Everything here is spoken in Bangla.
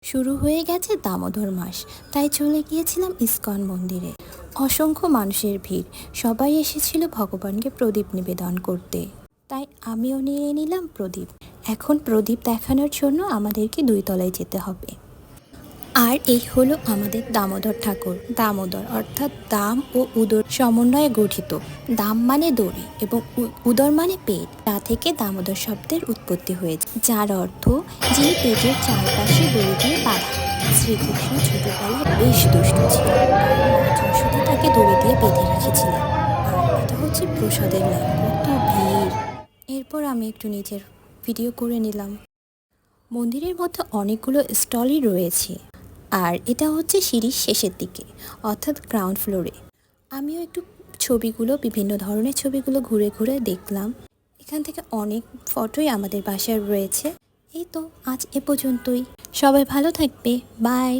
শুরু হয়ে গেছে দামোদর মাস, তাই চলে গিয়েছিলাম ইসকন মন্দিরে। অসংখ্য মানুষের ভিড়, সবাই এসেছিল ভগবানকে প্রদীপ নিবেদন করতে। তাই আমিও নিয়ে নিলাম প্রদীপ। এখন প্রদীপ দেখানোর জন্য আমাদেরকে 2 তলায় যেতে হবে। আর এই হলো আমাদের দামোদর ঠাকুর। দামোদর অর্থাৎ দাম ও উদর সমন্বয়ে গঠিত। দাম মানে দড়ি এবং উদর মানে পেট। তা থেকে দামোদর শব্দের উৎপত্তি হয়েছে, যার অর্থ যিনি পেটের চারপাশে দড়ি দিয়ে বাঁধা। শ্রীকৃষ্ণ ছোটবেলায় বেশ দুষ্ট ছিল, তাই মা যশোদা তাকে দড়ি দিয়ে বেঁধে রেখেছিলেন। আর এটা হচ্ছে প্রসাদের লাইন, কত ভিড়। এরপর আমি একটু নিচের ভিডিও করে নিলাম। মন্দিরের মধ্যে অনেকগুলো স্টলই রয়েছে, আর এটা হচ্ছে সিঁড়ির শেষের দিকে, অর্থাৎ গ্রাউন্ড ফ্লোরে। আমিও একটু বিভিন্ন ধরনের ছবিগুলো ঘুরে ঘুরে দেখলাম। এখান থেকে অনেক ফটোই আমাদের বাসায় রয়েছে। এই তো আজ এ পর্যন্তই। সবাই ভালো থাকবে, বাই।